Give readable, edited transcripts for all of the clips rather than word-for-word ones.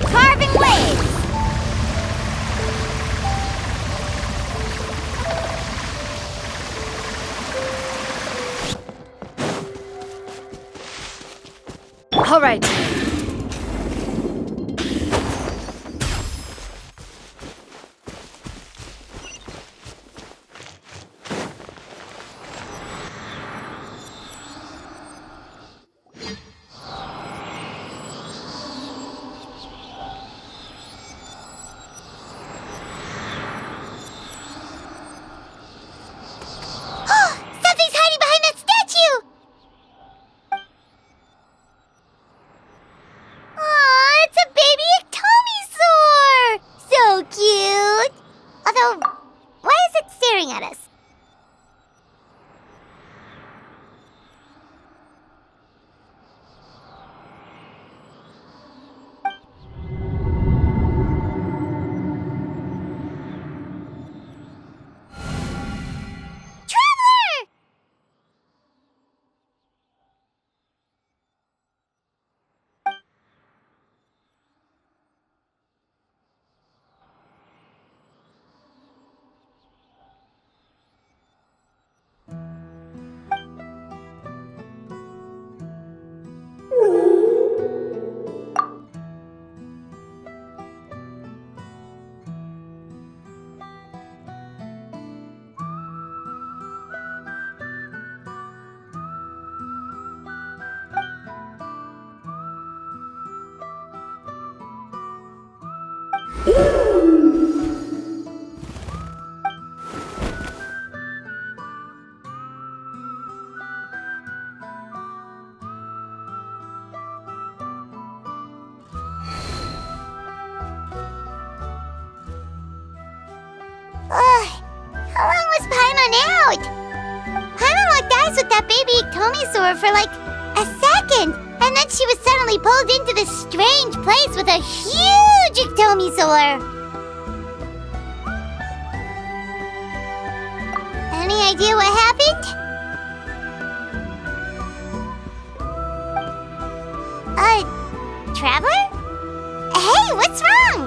Carving waves! All right. Something's hiding behind that statue! Aw, it's a baby ectomisaur! So cute! Although, why is it staring at us? Traveler! How long was Paimon out? Paimon locked eyes with that baby ectomisaur for like a second, and then she was suddenly pulled into this strange place with a huge ectomisaur. Any idea what happened? Traveler? Hey, what's wrong?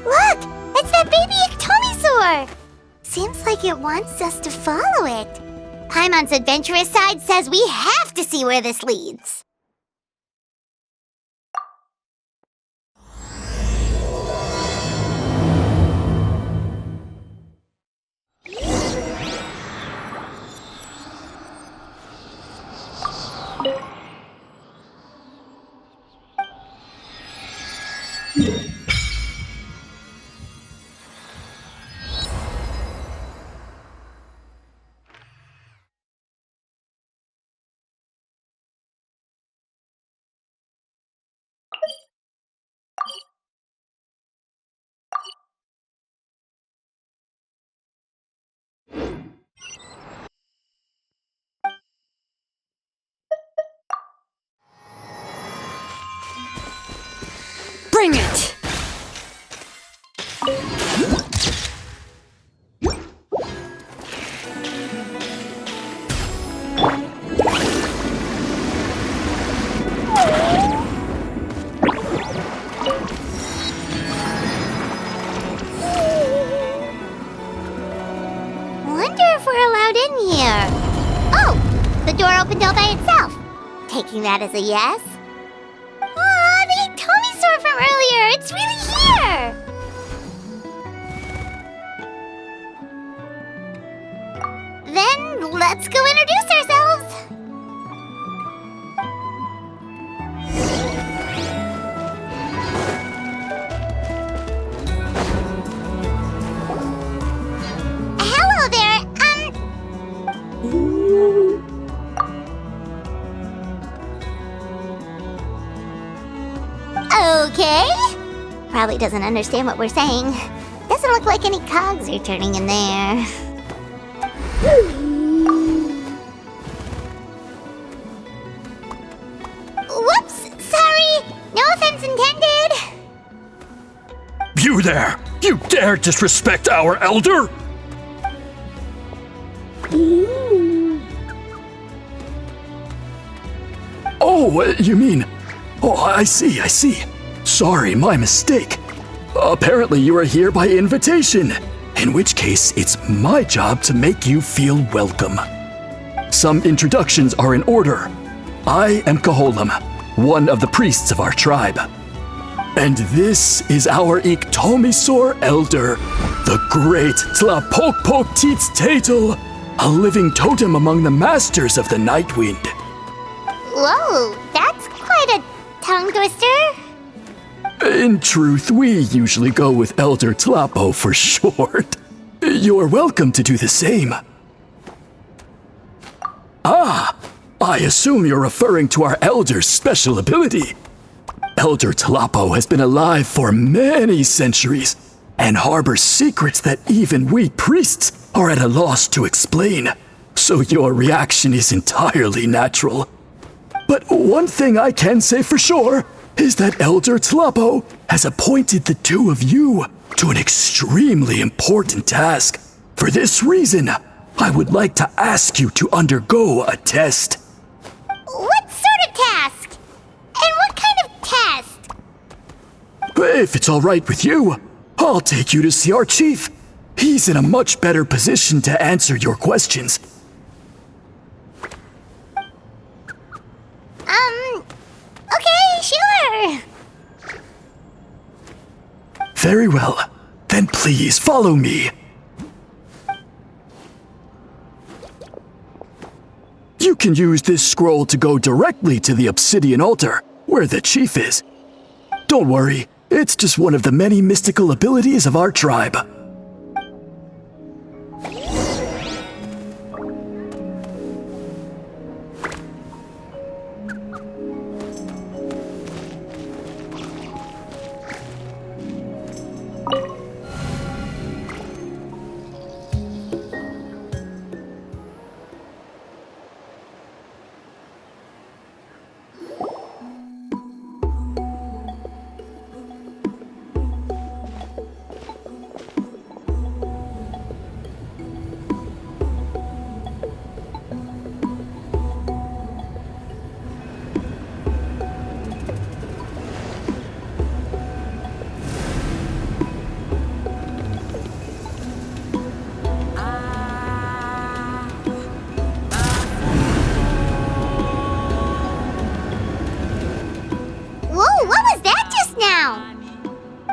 Look! It's that baby ectomisaur! Seems like it wants us to follow it. Paimon's adventurous side says we have to see where this leads. Bring it! Wonder if we're allowed in here. Oh, the door opened all by itself. Taking that as a yes. Aw, the Atomisaur from earlier. It's really here. Then let's go introduce ourselves. Hello there. Okay. Probably doesn't understand what we're saying. Doesn't look like any cogs are turning in there. Whoops! Sorry! No offense intended! You there! You dare disrespect our elder? Oh, you mean... Oh, I see. Sorry, my mistake. Apparently you are here by invitation, in which case it's my job to make you feel welcome. Some introductions are in order. I am Kaholam, one of the priests of our tribe. And this is our Iktomisaur elder, the great Tlapokpokteetstatel, a living totem among the masters of the Night Wind. Whoa, that's quite a tongue twister. In truth, we usually go with Elder Tlapo for short. You're welcome to do the same. Ah, I assume you're referring to our elder's special ability. Elder Tlapo has been alive for many centuries and harbors secrets that even we priests are at a loss to explain. So your reaction is entirely natural. But one thing I can say for sure is that Elder Tlapo has appointed the two of you to an extremely important task. For this reason, I would like to ask you to undergo a test. What sort of task? And what kind of test? If it's all right with you, I'll take you to see our chief. He's in a much better position to answer your questions. Okay, sure. Very well. Then please follow me. You can use this scroll to go directly to the obsidian altar, where the chief is. Don't worry, it's just one of the many mystical abilities of our tribe.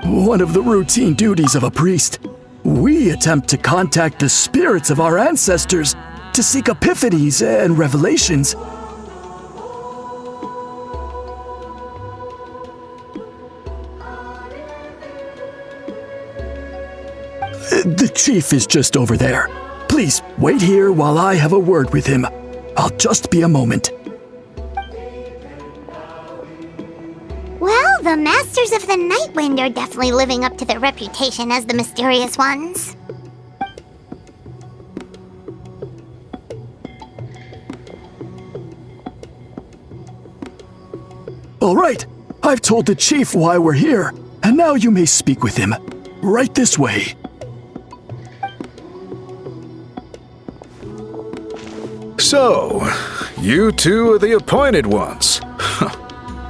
One of the routine duties of a priest. We attempt to contact the spirits of our ancestors to seek epiphanies and revelations. The chief is just over there. Please wait here while I have a word with him. I'll just be a moment. Well, the Masters of the Night Wind are definitely living up to their reputation as the mysterious ones. All right, I've told the chief why we're here, and now you may speak with him. Right this way. So, you two are the appointed ones.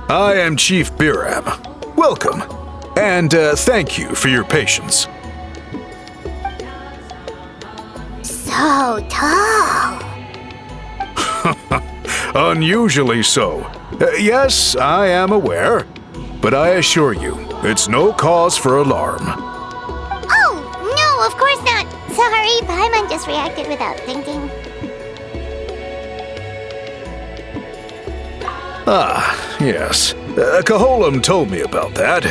I am Chief Biram. Welcome, and thank you for your patience. So tall. Unusually so. Yes, I am aware, but I assure you, it's no cause for alarm. Oh, no, of course not. Sorry, Paimon just reacted without thinking. Yes. Caholam told me about that.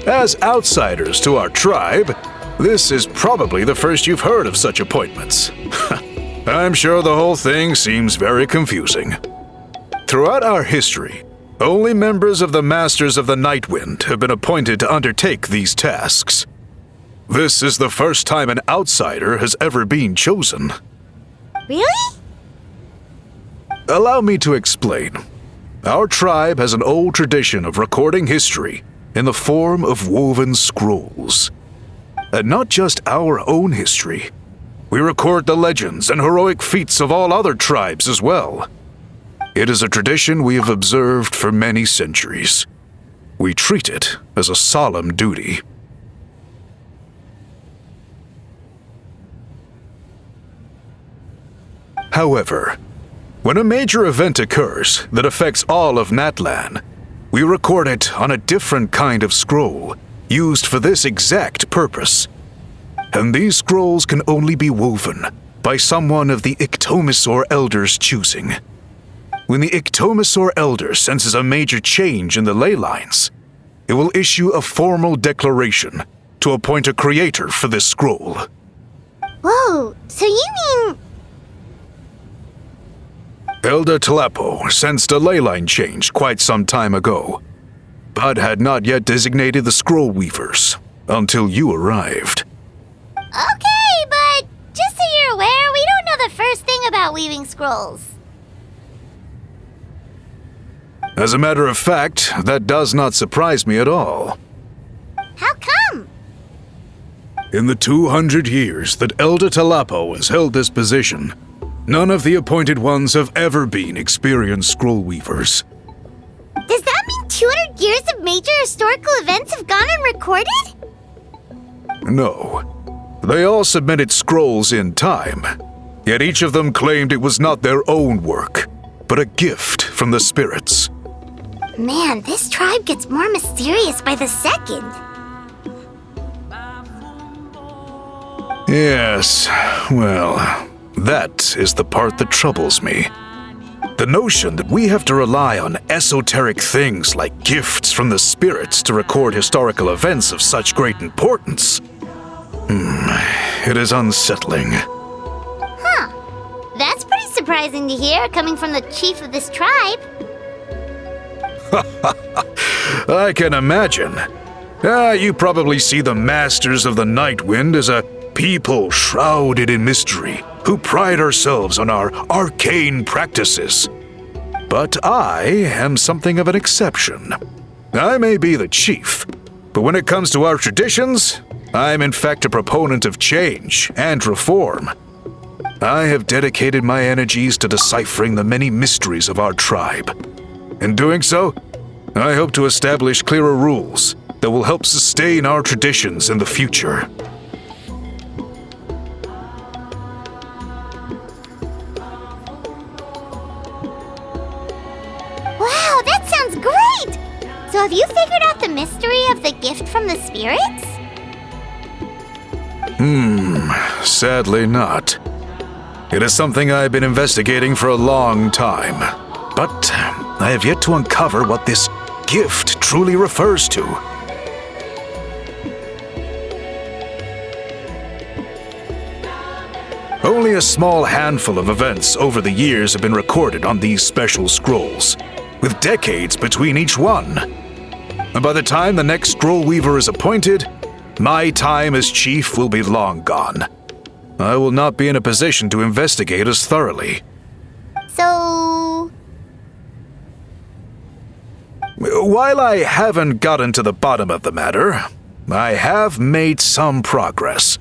As outsiders to our tribe, this is probably the first you've heard of such appointments. I'm sure the whole thing seems very confusing. Throughout our history, only members of the Masters of the Nightwind have been appointed to undertake these tasks. This is the first time an outsider has ever been chosen. Really? Allow me to explain. Our tribe has an old tradition of recording history in the form of woven scrolls. And not just our own history. We record the legends and heroic feats of all other tribes as well. It is a tradition we have observed for many centuries. We treat it as a solemn duty. However, when a major event occurs that affects all of Natlan, we record it on a different kind of scroll, used for this exact purpose. And these scrolls can only be woven by someone of the Ictomisaur Elder's choosing. When the Ictomisaur Elder senses a major change in the ley lines, it will issue a formal declaration to appoint a creator for this scroll. Whoa, so you mean... Elder Tecoloapan sensed a ley line change quite some time ago, but had not yet designated the scroll weavers until you arrived. Okay, but just so you're aware, we don't know the first thing about weaving scrolls. As a matter of fact, that does not surprise me at all. How come? In the 200 years that Elder Tecoloapan has held this position, none of the appointed ones have ever been experienced scroll weavers. Does that mean 200 years of major historical events have gone unrecorded? No. They all submitted scrolls in time, yet each of them claimed it was not their own work, but a gift from the spirits. Man, this tribe gets more mysterious by the second. Yes, well, that is the part that troubles me. The notion that we have to rely on esoteric things like gifts from the spirits to record historical events of such great importance. It is unsettling. Huh. That's pretty surprising to hear, coming from the chief of this tribe. I can imagine. You probably see the Masters of the Nightwind as a people shrouded in mystery, who pride ourselves on our arcane practices. But I am something of an exception. I may be the chief, but when it comes to our traditions, I'm in fact a proponent of change and reform. I have dedicated my energies to deciphering the many mysteries of our tribe. In doing so, I hope to establish clearer rules that will help sustain our traditions in the future. Wow, that sounds great! So have you figured out the mystery of the gift from the spirits? Sadly not. It is something I've been investigating for a long time, but I have yet to uncover what this gift truly refers to. Only a small handful of events over the years have been recorded on these special scrolls, with decades between each one. And by the time the next scroll weaver is appointed, my time as chief will be long gone. I will not be in a position to investigate as thoroughly. So... while I haven't gotten to the bottom of the matter, I have made some progress.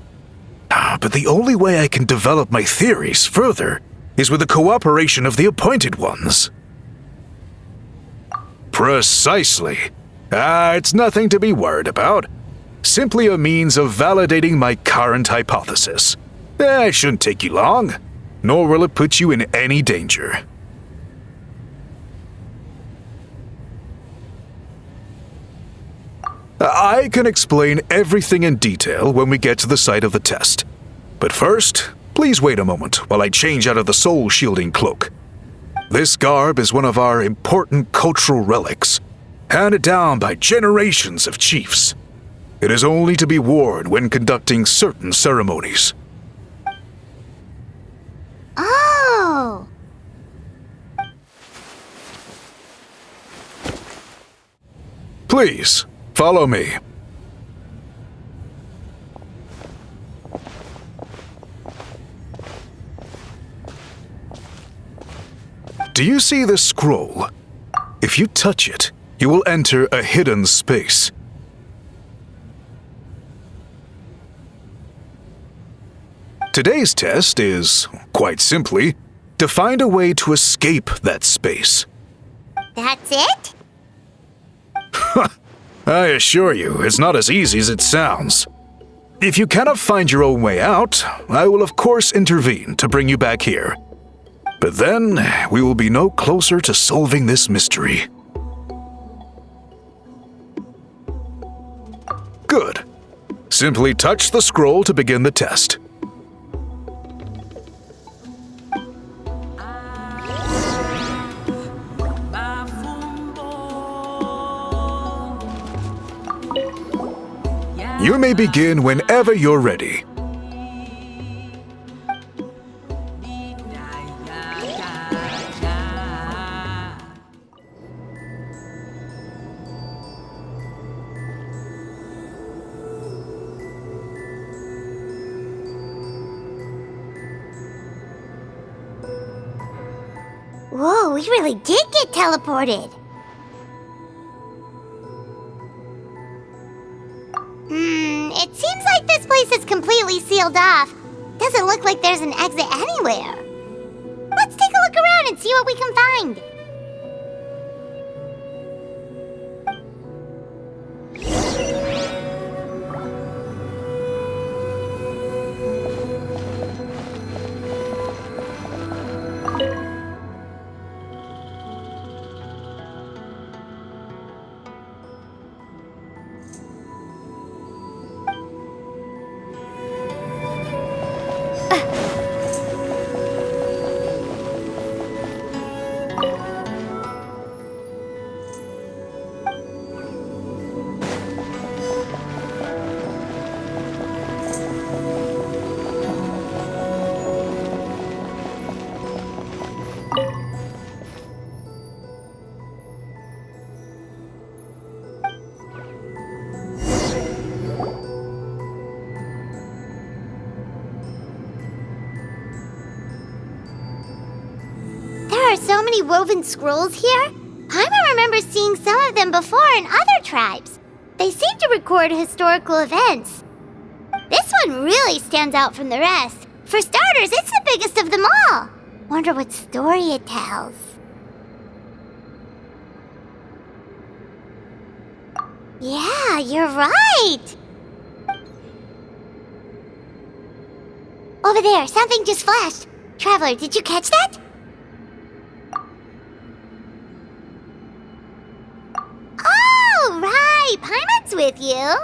But the only way I can develop my theories further is with the cooperation of the Appointed Ones. Precisely. It's nothing to be worried about. Simply a means of validating my current hypothesis. It shouldn't take you long, nor will it put you in any danger. I can explain everything in detail when we get to the site of the test. But first, please wait a moment while I change out of the soul-shielding cloak. This garb is one of our important cultural relics, handed down by generations of chiefs. It is only to be worn when conducting certain ceremonies. Oh! Please, follow me. Do you see this scroll? If you touch it, you will enter a hidden space. Today's test is, quite simply, to find a way to escape that space. That's it? I assure you, it's not as easy as it sounds. If you cannot find your own way out, I will of course intervene to bring you back here. But then, we will be no closer to solving this mystery. Good. Simply touch the scroll to begin the test. You may begin whenever you're ready. Whoa, we really did get teleported. It seems like this place is completely sealed off. Doesn't look like there's an exit anywhere. Let's take a look around and see what we can find. There are so many woven scrolls here. Paimon remembers seeing some of them before in other tribes. They seem to record historical events. This one really stands out from the rest. For starters, it's the biggest of them all. Wonder what story it tells. Yeah, you're right. Over there, something just flashed. Traveler, did you catch that? Oh, right. Paimon's with you.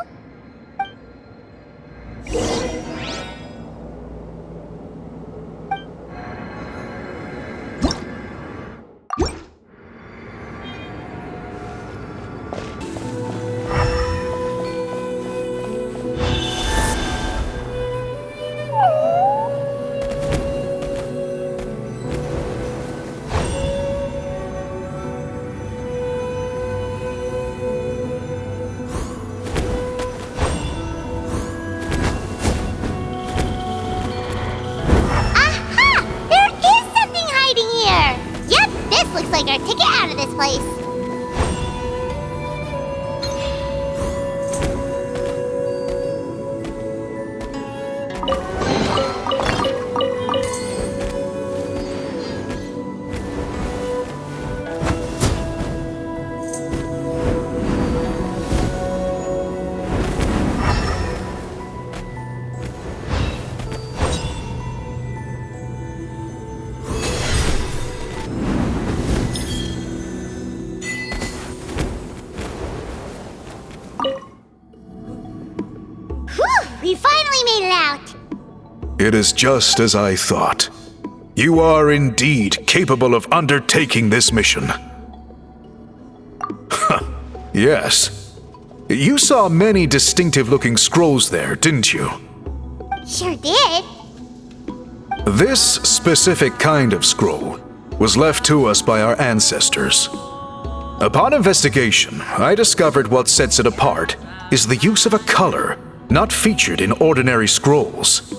It is just as I thought. You are indeed capable of undertaking this mission. Yes. You saw many distinctive-looking scrolls there, didn't you? Sure did. This specific kind of scroll was left to us by our ancestors. Upon investigation, I discovered what sets it apart is the use of a color not featured in ordinary scrolls.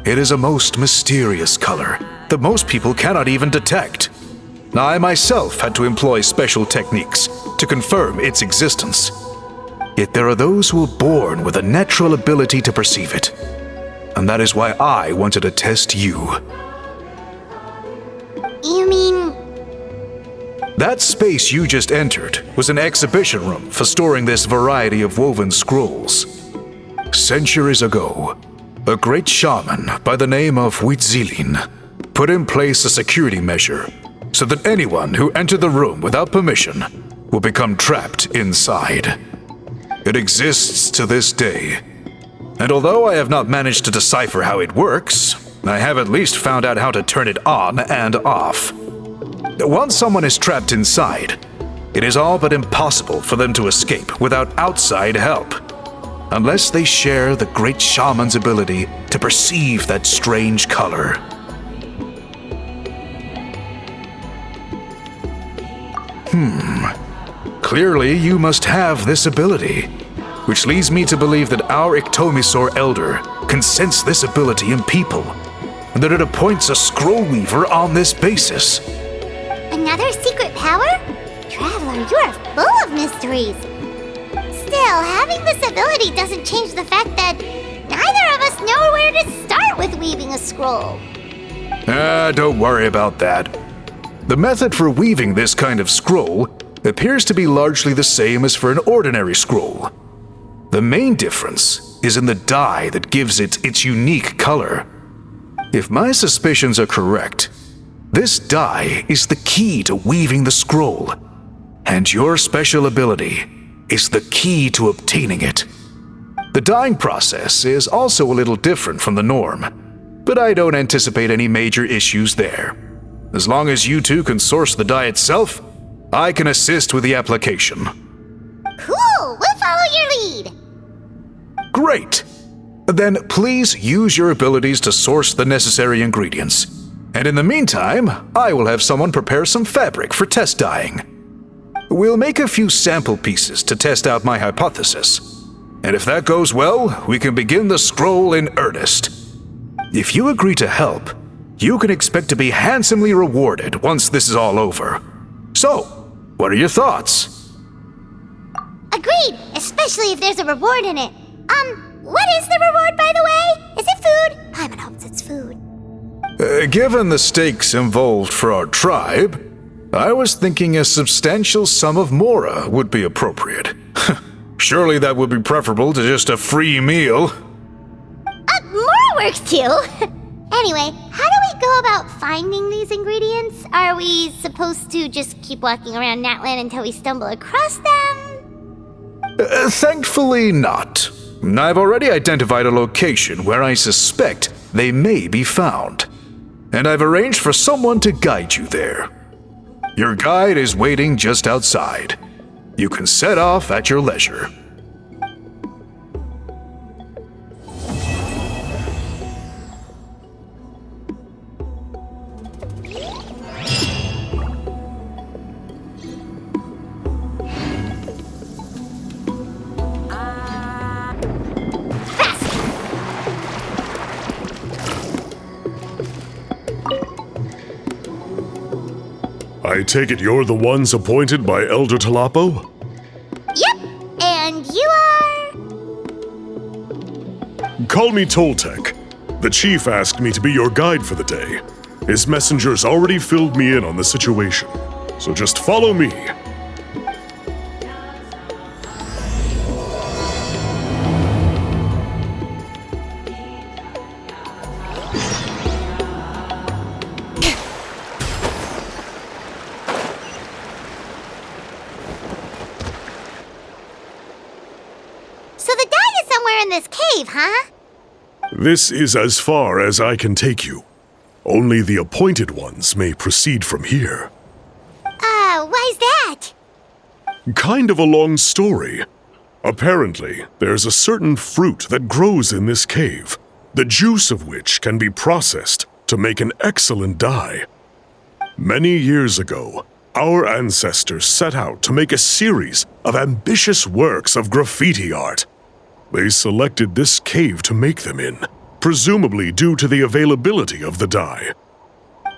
It is a most mysterious color that most people cannot even detect. I myself had to employ special techniques to confirm its existence. Yet there are those who are born with a natural ability to perceive it. And that is why I wanted to test you. You mean... That space you just entered was an exhibition room for storing this variety of woven scrolls. Centuries ago, a great shaman by the name of Huitzilin put in place a security measure so that anyone who entered the room without permission will become trapped inside. It exists to this day, and although I have not managed to decipher how it works, I have at least found out how to turn it on and off. Once someone is trapped inside, it is all but impossible for them to escape without outside help, unless they share the great shaman's ability to perceive that strange color. Clearly you must have this ability, which leads me to believe that our Ictomisaur Elder can sense this ability in people, and that it appoints a scroll weaver on this basis. Another secret power? Traveler, you are full of mysteries. Still, having this ability doesn't change the fact that neither of us know where to start with weaving a scroll. Don't worry about that. The method for weaving this kind of scroll appears to be largely the same as for an ordinary scroll. The main difference is in the dye that gives it its unique color. If my suspicions are correct, this dye is the key to weaving the scroll, and your special ability is the key to obtaining it. The dyeing process is also a little different from the norm, but I don't anticipate any major issues there. As long as you two can source the dye itself, I can assist with the application. Cool! We'll follow your lead! Great! Then please use your abilities to source the necessary ingredients. And in the meantime, I will have someone prepare some fabric for test dyeing. We'll make a few sample pieces to test out my hypothesis. And if that goes well, we can begin the scroll in earnest. If you agree to help, you can expect to be handsomely rewarded once this is all over. So, what are your thoughts? Agreed, especially if there's a reward in it. What is the reward, by the way? Is it food? Paimon hopes it's food. Given the stakes involved for our tribe, I was thinking a substantial sum of mora would be appropriate. Surely that would be preferable to just a free meal. Mora works too. Anyway, how do we go about finding these ingredients? Are we supposed to just keep walking around Natland until we stumble across them? Thankfully not. I've already identified a location where I suspect they may be found. And I've arranged for someone to guide you there. Your guide is waiting just outside. You can set off at your leisure. I take it you're the ones appointed by Elder Tecoloapan? Yep, and you are... Call me Toltec. The chief asked me to be your guide for the day. His messengers already filled me in on the situation, so just follow me. So the dye is somewhere in this cave, huh? This is as far as I can take you. Only the appointed ones may proceed from here. Why's that? Kind of a long story. Apparently, there's a certain fruit that grows in this cave, the juice of which can be processed to make an excellent dye. Many years ago, our ancestors set out to make a series of ambitious works of graffiti art. They selected this cave to make them in, presumably due to the availability of the dye.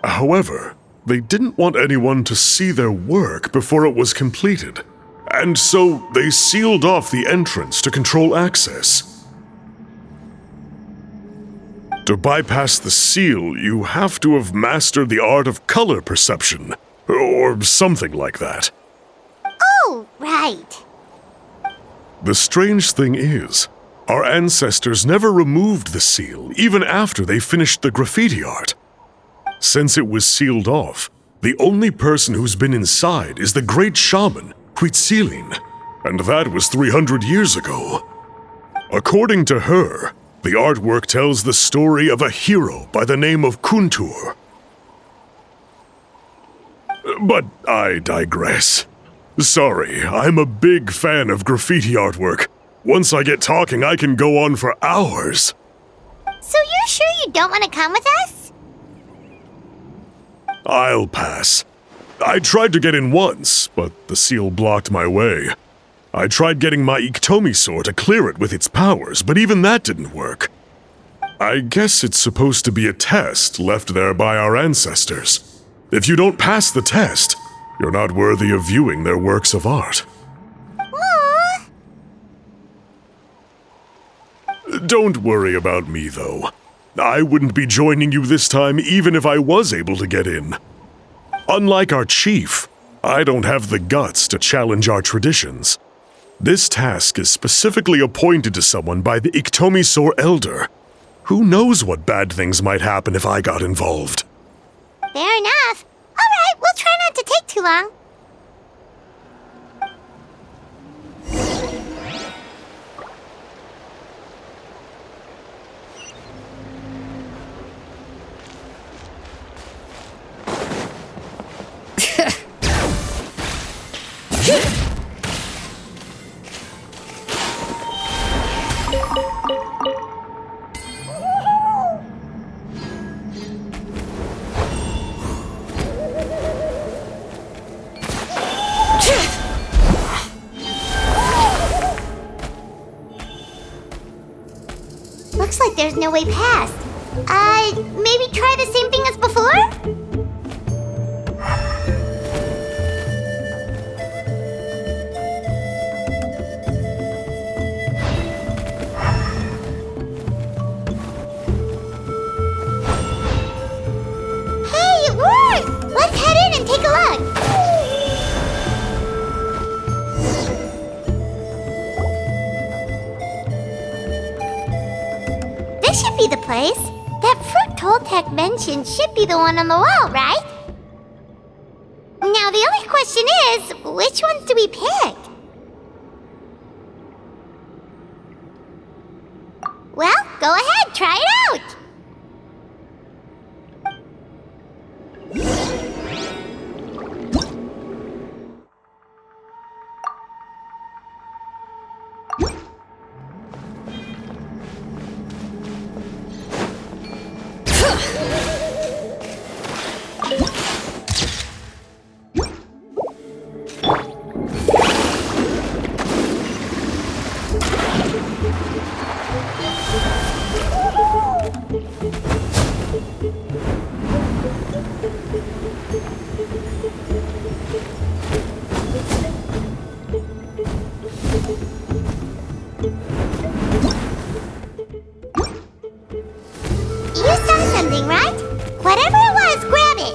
However, they didn't want anyone to see their work before it was completed, and so they sealed off the entrance to control access. To bypass the seal, you have to have mastered the art of color perception, or something like that. Oh, right. The strange thing is, our ancestors never removed the seal even after they finished the graffiti art. Since it was sealed off, the only person who's been inside is the great shaman, Huitzilin, and that was 300 years ago. According to her, the artwork tells the story of a hero by the name of Kuntur. But I digress. Sorry, I'm a big fan of graffiti artwork. Once I get talking, I can go on for hours. So you're sure you don't want to come with us? I'll pass. I tried to get in once, but the seal blocked my way. I tried getting my Iktomi to clear it with its powers, but even that didn't work. I guess it's supposed to be a test left there by our ancestors. If you don't pass the test, you're not worthy of viewing their works of art. Aww. Don't worry about me, though. I wouldn't be joining you this time even if I was able to get in. Unlike our chief, I don't have the guts to challenge our traditions. This task is specifically appointed to someone by the Iktomi Elder. Who knows what bad things might happen if I got involved? Fair enough. All right, we'll try not to take too long. Looks like there's no way past. Maybe try the same thing as before? Hey, it worked! Let's head in and take a look. This should be the place. That fruit Toltec mentioned should be the one on the wall, right? Now the only question is, which ones do we pick? Well, go ahead, try it out! You saw something, right? Whatever it was, grab it!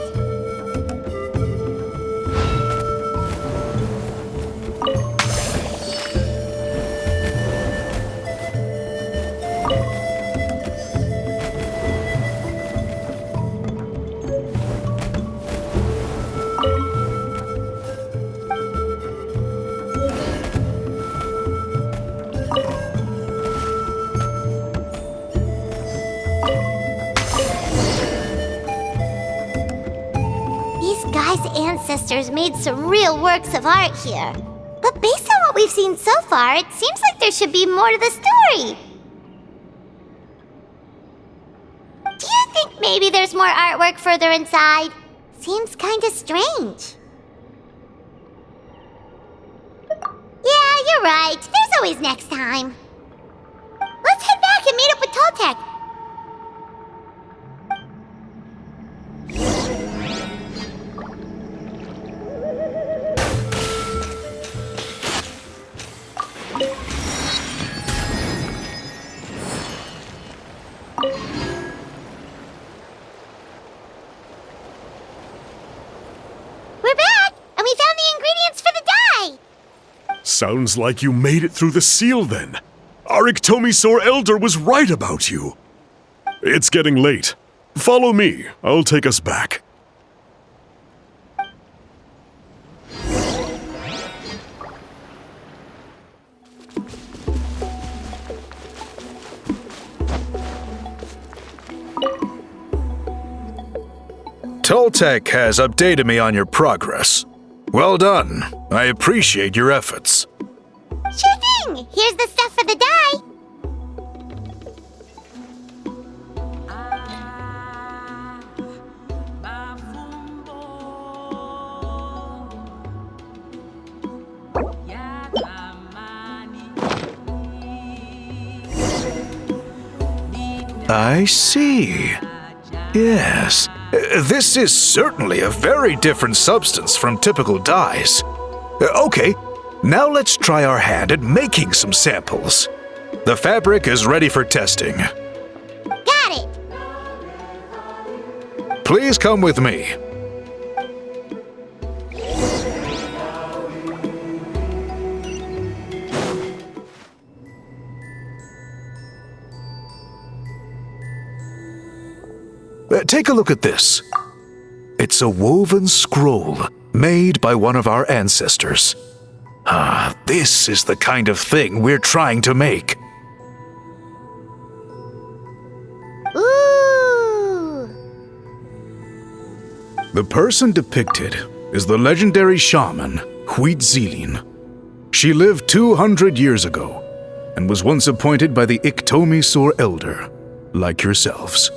guy's ancestors made some real works of art here. But based on what we've seen so far, it seems like there should be more to the story. Do you think maybe there's more artwork further inside? Seems kinda strange. Yeah, you're right. There's always next time. Let's head back and meet up with Toltec. We're back, and we found the ingredients for the dye. Sounds like you made it through the seal then. Our Iktomisaur elder was right about you. It's getting late. Follow me. I'll take us back. Toltec has updated me on your progress. Well done. I appreciate your efforts. Sure thing. Here's the stuff for the dye. I see. Yes. This is certainly a very different substance from typical dyes. Okay, now let's try our hand at making some samples. The fabric is ready for testing. Got it. Please come with me. Take a look at this. It's a woven scroll made by one of our ancestors. This is the kind of thing we're trying to make. Ooh. The person depicted is the legendary shaman Huitzilin. She lived 200 years ago and was once appointed by the Iktomisaur elder, like yourselves.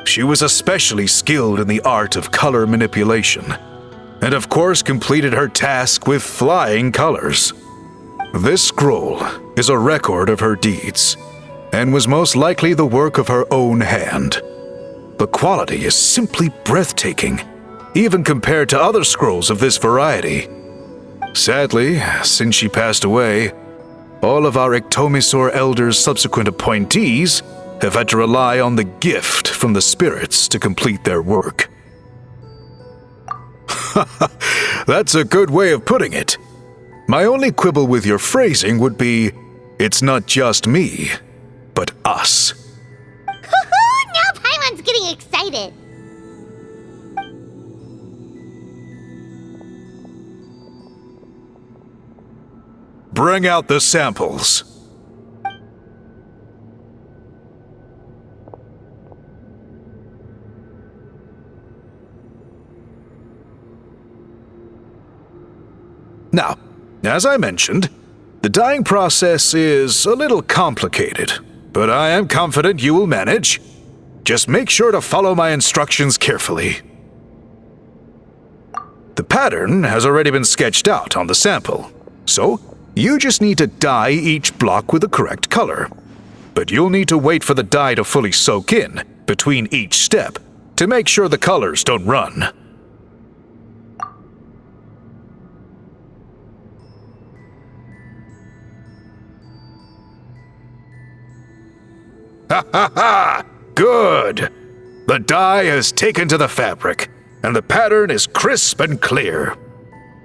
She was especially skilled in the art of color manipulation, and of course completed her task with flying colors. This scroll is a record of her deeds, and was most likely the work of her own hand. The quality is simply breathtaking, even compared to other scrolls of this variety. Sadly, since she passed away, all of our Iktomisaur elders' subsequent appointees have had to rely on the gift from the spirits to complete their work. That's a good way of putting it. My only quibble with your phrasing would be, it's not just me, but us. Now Paimon's getting excited. Bring out the samples. Now, as I mentioned, the dyeing process is a little complicated, but I am confident you will manage. Just make sure to follow my instructions carefully. The pattern has already been sketched out on the sample, so you just need to dye each block with the correct color. But you'll need to wait for the dye to fully soak in between each step to make sure the colors don't run. Ha ha ha! Good! The dye has taken to the fabric, and the pattern is crisp and clear.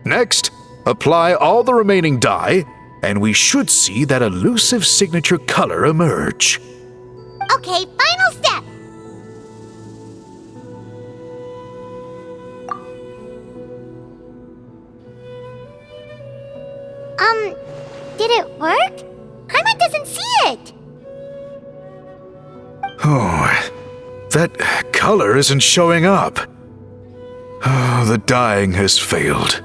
Next, apply all the remaining dye, and we should see that elusive signature color emerge. Okay, final step. Did it work? Paimon doesn't see it. Oh, that color isn't showing up. Oh, the dyeing has failed.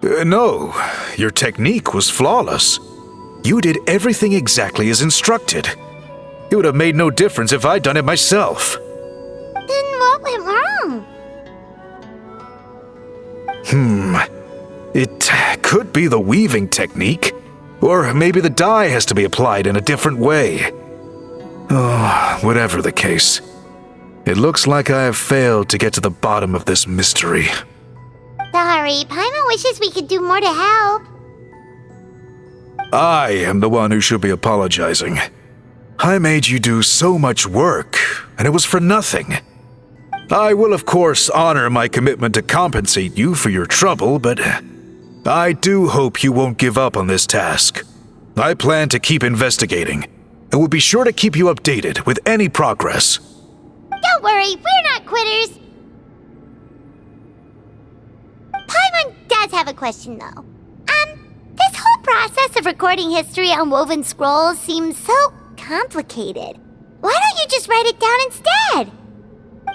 No, your technique was flawless. You did everything exactly as instructed. It would have made no difference if I'd done it myself. Then what went wrong? It could be the weaving technique, or maybe the dye has to be applied in a different way. Oh, whatever the case, it looks like I have failed to get to the bottom of this mystery. Sorry, Paimon wishes we could do more to help. I am the one who should be apologizing. I made you do so much work, and it was for nothing. I will, of course, honor my commitment to compensate you for your trouble, but I do hope you won't give up on this task. I plan to keep investigating, and will be sure to keep you updated with any progress. Don't worry, we're not quitters. Paimon does have a question, though. This whole process of recording history on woven scrolls seems so complicated. Why don't you just write it down instead?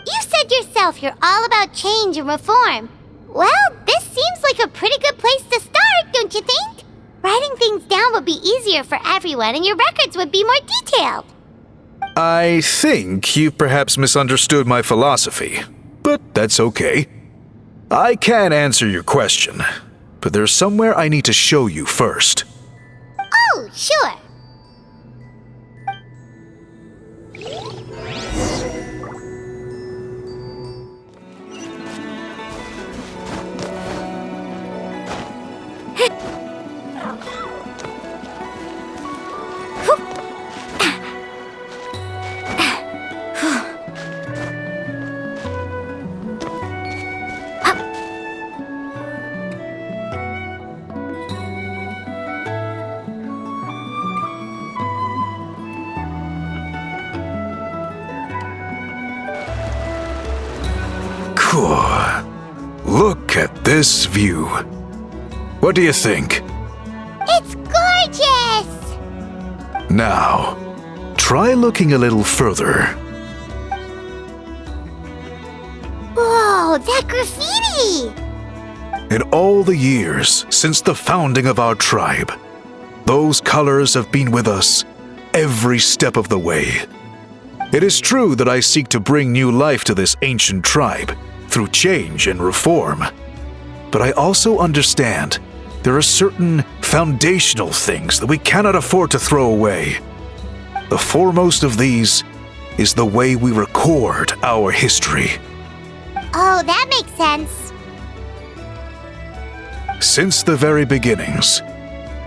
You said yourself you're all about change and reform. Well, this seems like a pretty good place to start, don't you think? Writing things down would be easier for everyone, and your records would be more detailed. I think you've perhaps misunderstood my philosophy, but that's okay. I can answer your question, but there's somewhere I need to show you first. Oh, sure. Cool. Look at this view. What do you think? It's gorgeous! Now, try looking a little further. Whoa, that graffiti! In all the years since the founding of our tribe, those colors have been with us every step of the way. It is true that I seek to bring new life to this ancient tribe through change and reform, but I also understand there are certain foundational things that we cannot afford to throw away. The foremost of these is the way we record our history. Oh, that makes sense. Since the very beginnings,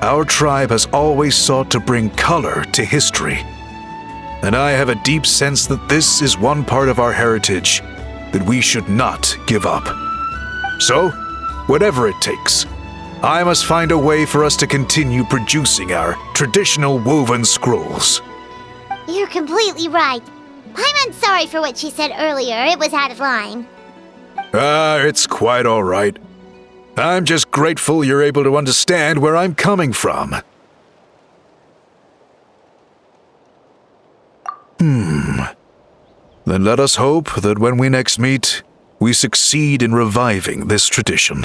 our tribe has always sought to bring color to history. And I have a deep sense that this is one part of our heritage that we should not give up. So, whatever it takes, I must find a way for us to continue producing our traditional woven scrolls. You're completely right. Paimon's sorry for what she said earlier. It was out of line. It's quite all right. I'm just grateful you're able to understand where I'm coming from. Then let us hope that when we next meet, we succeed in reviving this tradition.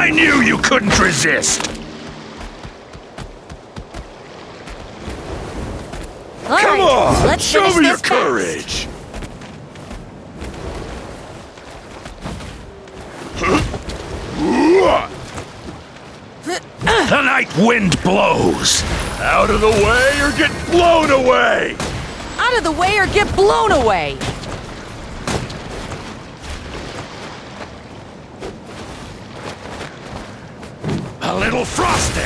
I knew you couldn't resist! All Come right, on! let's Show finish me your this fast. courage! The night wind blows! Out of the way or get blown away! Out of the way or get blown away! A little frosting!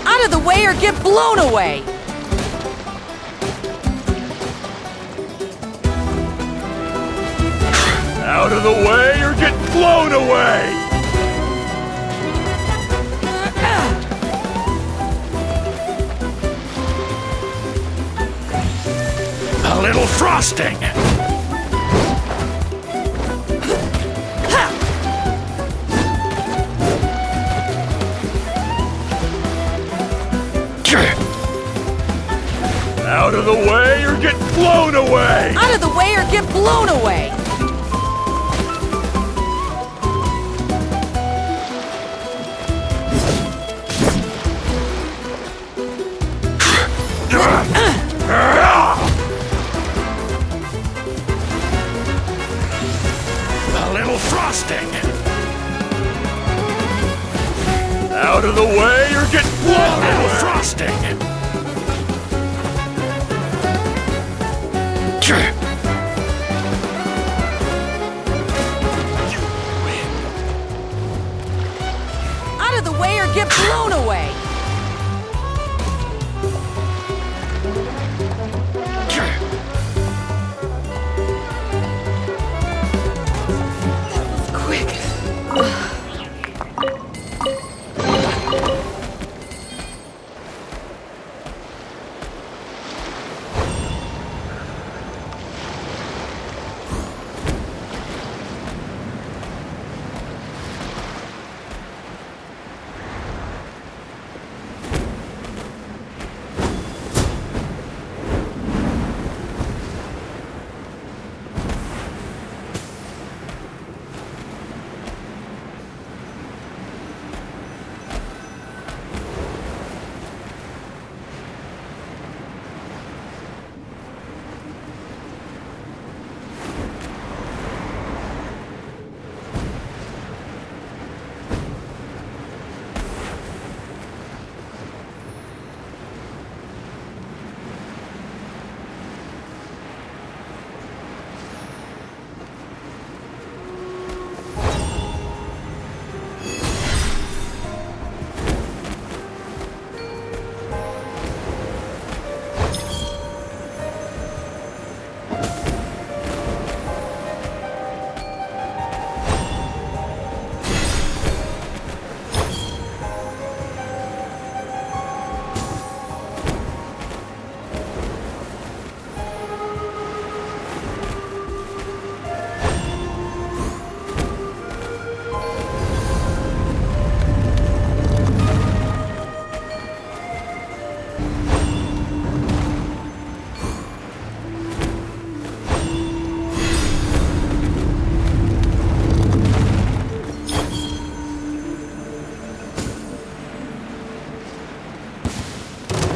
Out of the way or get blown away! Out of the way or get blown away! A little frosting! Out of the way or get blown away! Out of the way or get blown away! A little frosting! Out of the way or get blown away! A little frosting! Out of the way or get blown away!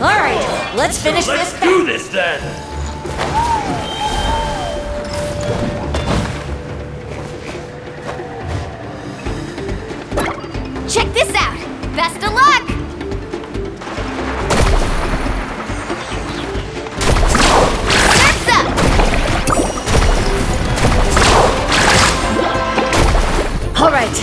Alright, let's finish this. Let's do this then! Check this out! Best of luck! Surf's up! Alright.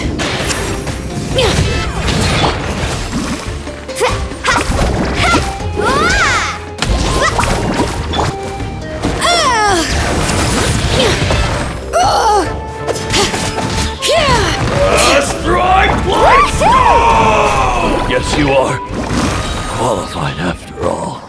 Strike lights go! Yes, you are. Qualified after all.